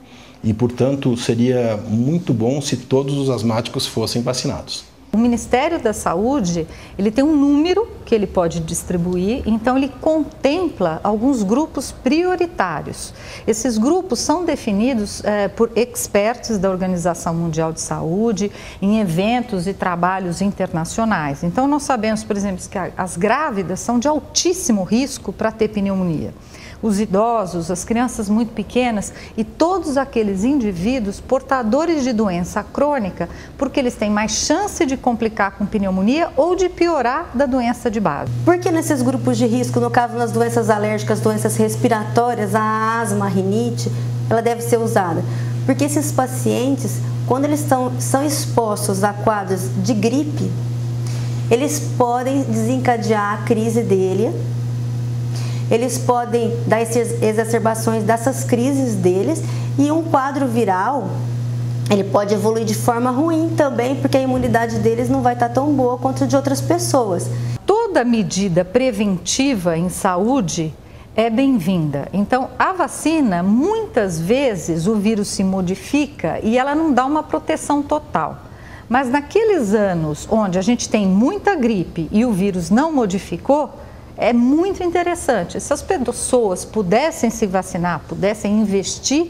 E, portanto, seria muito bom se todos os asmáticos fossem vacinados. O Ministério da Saúde, ele tem um número que ele pode distribuir, então ele contempla alguns grupos prioritários. Esses grupos são definidos por experts da Organização Mundial de Saúde em eventos e trabalhos internacionais. Então nós sabemos, por exemplo, que as grávidas são de altíssimo risco para ter pneumonia. Os idosos, as crianças muito pequenas e todos aqueles indivíduos portadores de doença crônica, porque eles têm mais chance de complicar com pneumonia ou de piorar da doença de base. Por que nesses grupos de risco, no caso das doenças alérgicas, doenças respiratórias, a asma, a rinite, ela deve ser usada? Porque esses pacientes, quando eles são expostos a quadros de gripe, eles podem desencadear a crise dele. Eles podem dar essas exacerbações dessas crises deles e um quadro viral, ele pode evoluir de forma ruim também, porque a imunidade deles não vai estar tão boa quanto a de outras pessoas. Toda medida preventiva em saúde é bem-vinda. Então, a vacina, muitas vezes o vírus se modifica e ela não dá uma proteção total. Mas naqueles anos onde a gente tem muita gripe e o vírus não modificou, é muito interessante. Se as pessoas pudessem se vacinar, pudessem investir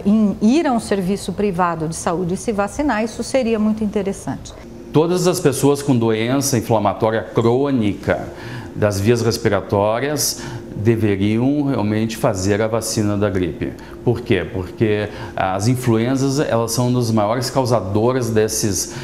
em ir a um serviço privado de saúde e se vacinar, isso seria muito interessante. Todas as pessoas com doença inflamatória crônica das vias respiratórias deveriam realmente fazer a vacina da gripe. Por quê? Porque as influenzas, elas são uma das maiores causadoras dessas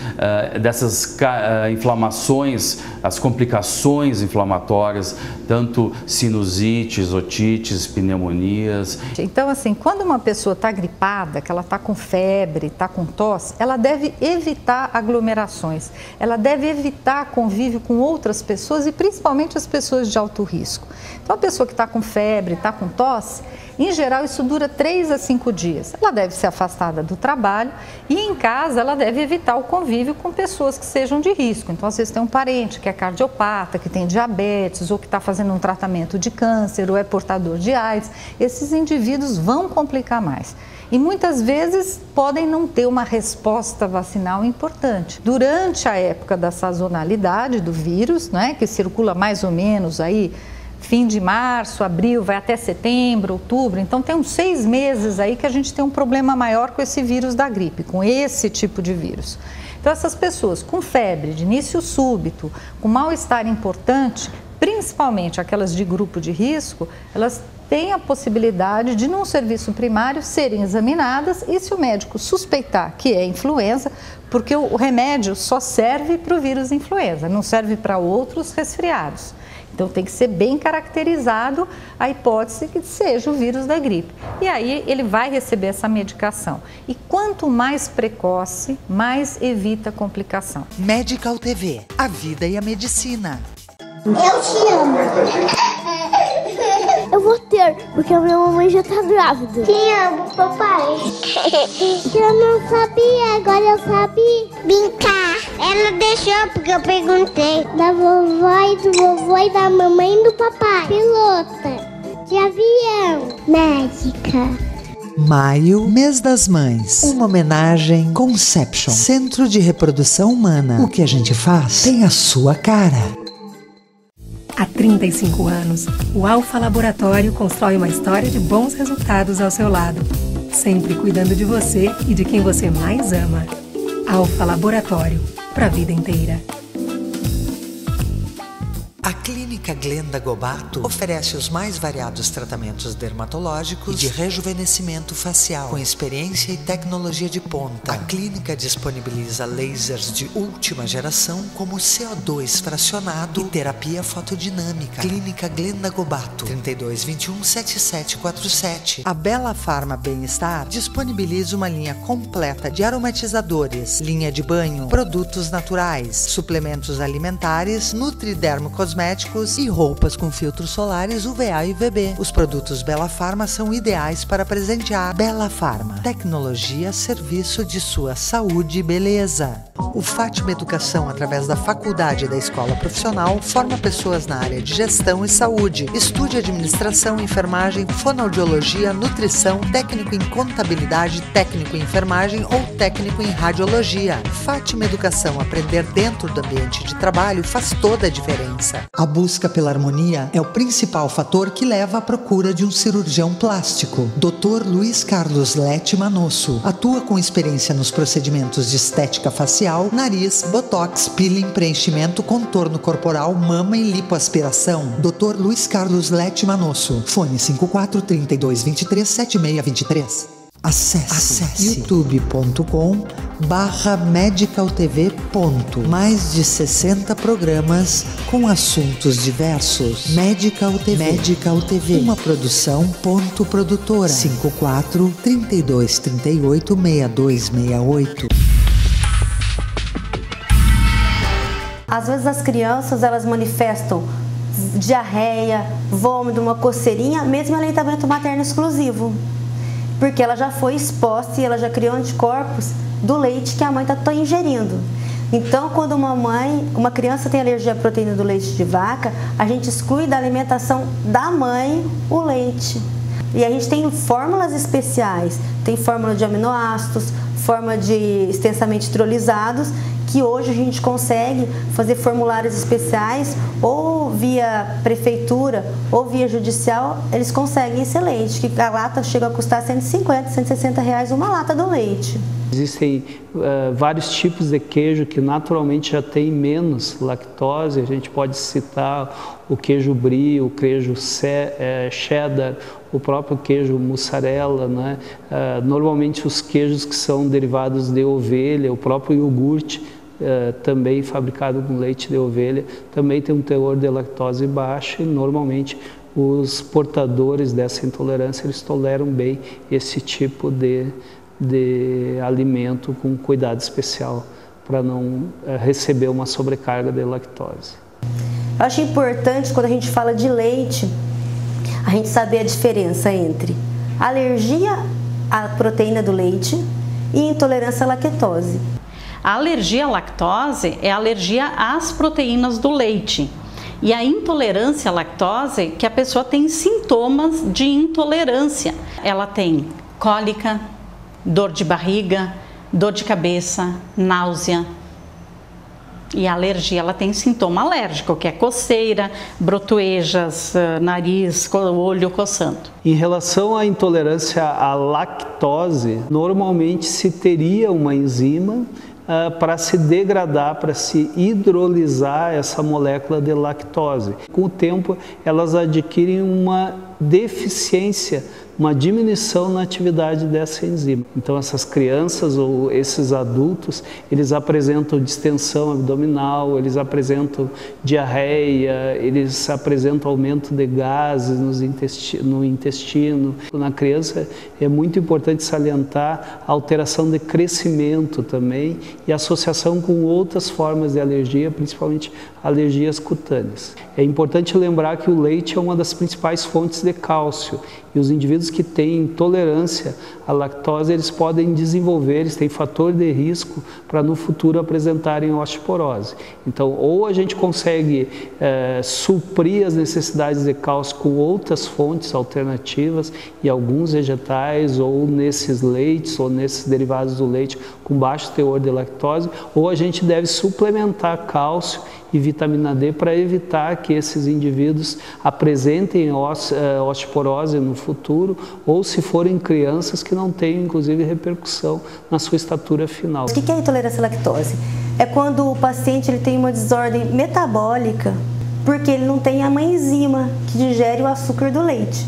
inflamações, as complicações inflamatórias, tanto sinusites, otites, pneumonias. Então, assim, quando uma pessoa está gripada, que ela está com febre, está com tosse, ela deve evitar aglomerações, ela deve evitar convívio com outras pessoas e principalmente as pessoas de alto risco. Então, a pessoa que está com febre, está com tosse, em geral isso dura 3 a 5 dias. Ela deve ser afastada do trabalho e em casa ela deve evitar o convívio com pessoas que sejam de risco. Então, às vezes tem um parente que é cardiopata, que tem diabetes ou que está fazendo um tratamento de câncer ou é portador de AIDS. Esses indivíduos vão complicar mais. E muitas vezes podem não ter uma resposta vacinal importante. Durante a época da sazonalidade do vírus, né, que circula mais ou menos aí fim de março, abril, vai até setembro, outubro. Então tem uns 6 meses aí que a gente tem um problema maior com esse vírus da gripe, com esse tipo de vírus. Então essas pessoas com febre, de início súbito, com mal-estar importante, principalmente aquelas de grupo de risco, elas têm a possibilidade de, num serviço primário, serem examinadas e se o médico suspeitar que é influenza, porque o remédio só serve para o vírus influenza, não serve para outros resfriados. Então tem que ser bem caracterizado a hipótese que seja o vírus da gripe. E aí ele vai receber essa medicação. E quanto mais precoce, mais evita complicação. Medical TV, a vida e a medicina. Eu te amo. Eu vou ter, porque a minha mamãe já tá grávida. Te amo, papai. Eu não sabia, agora eu sabia. Brincar. Ela deixou porque eu perguntei. Da vovó e do vovô e da mamãe e do papai. Pilota de avião. Médica. Maio, mês das mães. Uma homenagem Conception. Centro de Reprodução Humana. O que a gente faz tem a sua cara. Há 35 anos, o Alfa Laboratório constrói uma história de bons resultados ao seu lado, sempre cuidando de você e de quem você mais ama. Alfa Laboratório, para a vida inteira. A Clínica Glenda Gobato oferece os mais variados tratamentos dermatológicos e de rejuvenescimento facial, com experiência e tecnologia de ponta. A clínica disponibiliza lasers de última geração, como CO2 fracionado e terapia fotodinâmica. Clínica Glenda Gobato, 3221-7747. A Bela Farma Bem-Estar disponibiliza uma linha completa de aromatizadores, linha de banho, produtos naturais, suplementos alimentares, nutridermo cosméticos e roupas com filtros solares UVA e UVB. Os produtos Bela Farma são ideais para presentear. Bela Farma, tecnologia a serviço de sua saúde e beleza. O Fátima Educação, através da faculdade da escola profissional, forma pessoas na área de gestão e saúde. Estude administração, enfermagem, fonoaudiologia, nutrição, técnico em contabilidade, técnico em enfermagem ou técnico em radiologia. Fátima Educação, aprender dentro do ambiente de trabalho faz toda a diferença. A busca pela harmonia é o principal fator que leva à procura de um cirurgião plástico. Dr. Luiz Carlos Lete Manosso atua com experiência nos procedimentos de estética facial, nariz, botox, peeling, preenchimento, contorno corporal, mama e lipoaspiração. Dr. Luiz Carlos Lete Manosso. Fone 54-3223-7623. Acesse youtube.com/medicaltv. Mais de 60 programas com assuntos diversos. Medical TV. Uma produção ponto produtora. 54-3238-6268. Às vezes as crianças, elas manifestam diarreia, vômito, uma coceirinha, mesmo em aleitamento materno exclusivo. porque ela já foi exposta e ela já criou anticorpos do leite que a mãe está ingerindo. Então, quando uma criança tem alergia à proteína do leite de vaca, a gente exclui da alimentação da mãe o leite. E a gente tem fórmulas especiais, tem fórmula de aminoácidos, fórmula de extensamente hidrolisados, que hoje a gente consegue fazer formulários especiais, ou via prefeitura, ou via judicial, eles conseguem esse leite, que a lata chega a custar R$150, R$160 uma lata do leite. Existem vários tipos de queijo que naturalmente já tem menos lactose. A gente pode citar o queijo brie, o queijo cheddar, o próprio queijo mussarela, né? Normalmente os queijos que são derivados de ovelha, o próprio iogurte, também fabricado com leite de ovelha, também tem um teor de lactose baixo e normalmente os portadores dessa intolerância, eles toleram bem esse tipo de alimento com cuidado especial para não receber uma sobrecarga de lactose. Eu acho importante, quando a gente fala de leite, a gente saber a diferença entre alergia à proteína do leite e intolerância à lactose. A alergia à lactose é a alergia às proteínas do leite. E a intolerância à lactose, que a pessoa tem sintomas de intolerância. Ela tem cólica, dor de barriga, dor de cabeça, náusea. E a alergia, ela tem sintoma alérgico, que é coceira, brotoejas, nariz, olho coçando. Em relação à intolerância à lactose, normalmente se teria uma enzima para se degradar, para se hidrolisar essa molécula de lactose. Com o tempo, elas adquirem uma deficiência, uma diminuição na atividade dessa enzima. Então essas crianças ou esses adultos, eles apresentam distensão abdominal, eles apresentam diarreia, eles apresentam aumento de gases no intestino. Na criança é muito importante salientar a alteração de crescimento também e associação com outras formas de alergia, principalmente alergias cutâneas. É importante lembrar que o leite é uma das principais fontes de cálcio e os indivíduos que têm intolerância à lactose, eles podem desenvolver, eles têm fator de risco para no futuro apresentarem osteoporose. Então, ou a gente consegue suprir as necessidades de cálcio com outras fontes alternativas e alguns vegetais, ou nesses leites, ou nesses derivados do leite com baixo teor de lactose, ou a gente deve suplementar cálcio e vitamina D para evitar que esses indivíduos apresentem osteoporose no futuro, ou se forem crianças que não tenham, inclusive, repercussão na sua estatura final. O que é a intolerância à lactose? É quando o paciente ele tem uma desordem metabólica, porque ele não tem uma enzima que digere o açúcar do leite.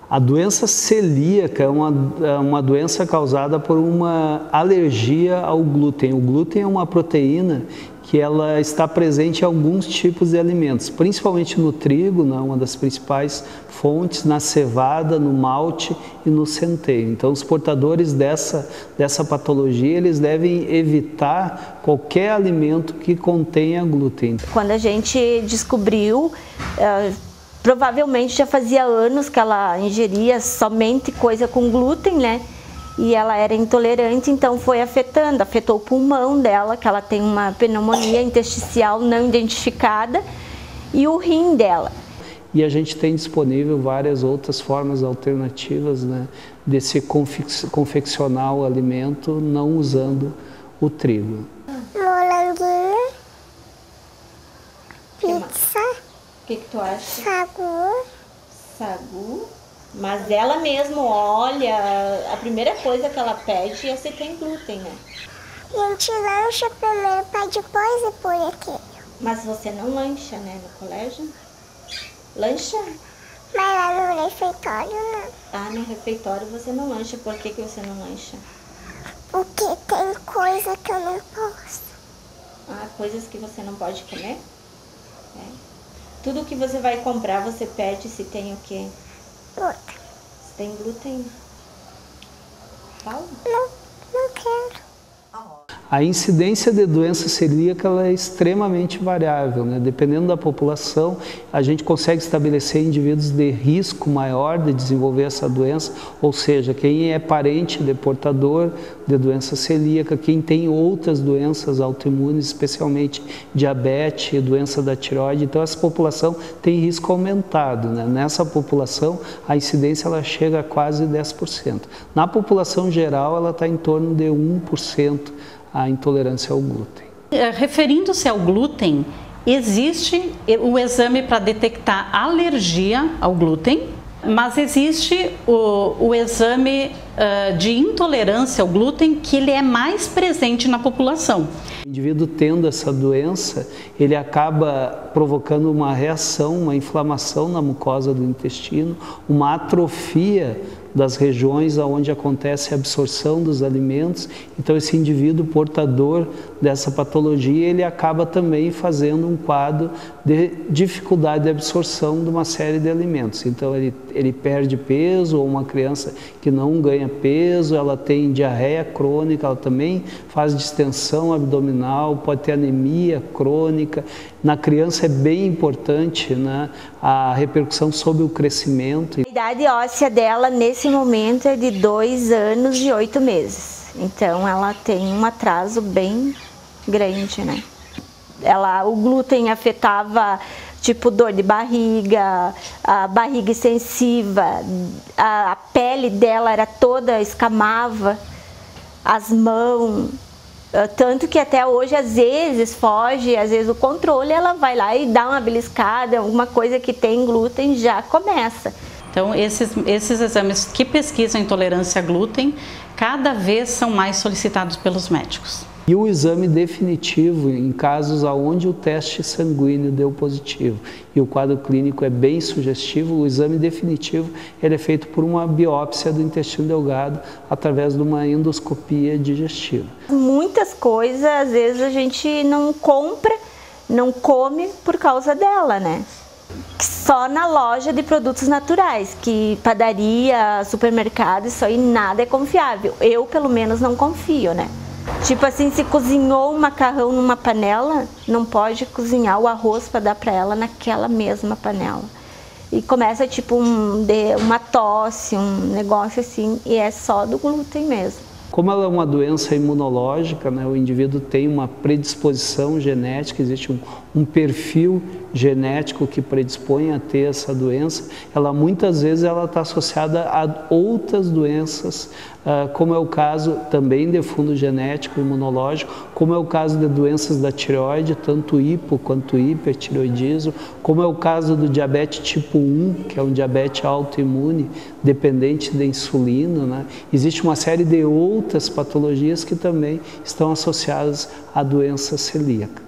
A doença celíaca é uma doença causada por uma alergia ao glúten. O glúten é uma proteína que ela está presente em alguns tipos de alimentos, principalmente no trigo, né, uma das principais fontes, na cevada, no malte e no centeio. Então, os portadores dessa patologia, eles devem evitar qualquer alimento que contenha glúten. Quando a gente descobriu, provavelmente já fazia anos que ela ingeria somente coisa com glúten, né? E ela era intolerante, então foi afetou o pulmão dela, que ela tem uma pneumonia intersticial não identificada, e o rim dela. E a gente tem disponível várias outras formas alternativas, né, de se confeccionar o alimento não usando o trigo. Moranguinho, pizza, o que tu acha? sagu. Sagu. Mas ela mesmo olha, a primeira coisa que ela pede é se tem glúten, né? A gente lancha primeiro para depois ir por aqui. Mas você não lancha, né, no colégio? Lancha? Mas lá no refeitório não. Ah, no refeitório você não lancha. Por que você não lancha? Porque tem coisa que eu não posso. Ah, coisas que você não pode comer? É. Tudo que você vai comprar, você pede se tem o quê? Glúten. Se tem glúten? Fala. Não quero. A incidência de doença celíaca ela é extremamente variável, né? Dependendo da população, a gente consegue estabelecer indivíduos de risco maior de desenvolver essa doença, ou seja, quem é parente de portador de doença celíaca, quem tem outras doenças autoimunes, especialmente diabetes, doença da tireoide. Então essa população tem risco aumentado, né? Nessa população a incidência ela chega a quase 10%. Na população geral ela está em torno de 1%. A intolerância ao glúten. Referindo-se ao glúten, existe o exame para detectar alergia ao glúten, mas existe o exame de intolerância ao glúten, que ele é mais presente na população. O indivíduo tendo essa doença, ele acaba provocando uma reação, uma inflamação na mucosa do intestino, uma atrofia das regiões onde acontece a absorção dos alimentos. Então esse indivíduo portador dessa patologia, ele acaba também fazendo um quadro de dificuldade de absorção de uma série de alimentos. Então ele perde peso, ou uma criança que não ganha peso, ela tem diarreia crônica, ela também faz distensão abdominal, pode ter anemia crônica. Na criança é bem importante, né, a repercussão sobre o crescimento. A idade óssea dela nesse momento é de 2 anos e 8 meses. Então ela tem um atraso bem grande, né? O glúten afetava tipo dor de barriga, a barriga extensiva, a pele dela era toda escamava, as mãos. Tanto que até hoje, às vezes, foge, às vezes o controle, ela vai lá e dá uma beliscada, alguma coisa que tem glúten já começa. Então, esses exames que pesquisam intolerância a glúten, cada vez são mais solicitados pelos médicos. E o exame definitivo, em casos onde o teste sanguíneo deu positivo e o quadro clínico é bem sugestivo, o exame definitivo ele é feito por uma biópsia do intestino delgado através de uma endoscopia digestiva. Muitas coisas, às vezes, a gente não compra, não come por causa dela, né? Só na loja de produtos naturais, que padaria, supermercado, isso aí nada é confiável. Eu, pelo menos, não confio, né? Tipo assim, se cozinhou um macarrão numa panela, não pode cozinhar o arroz para dar para ela naquela mesma panela. E começa tipo uma tosse, um negócio assim, e é só do glúten mesmo. Como ela é uma doença imunológica, né, o indivíduo tem uma predisposição genética, existe um perfil genético que predispõe a ter essa doença, muitas vezes ela está associada a outras doenças, como é o caso também de fundo genético imunológico, como é o caso de doenças da tireoide, tanto hipo quanto hipertireoidismo, como é o caso do diabetes tipo 1, que é um diabetes autoimune, dependente da insulina, né? Existe uma série de outras patologias que também estão associadas à doença celíaca.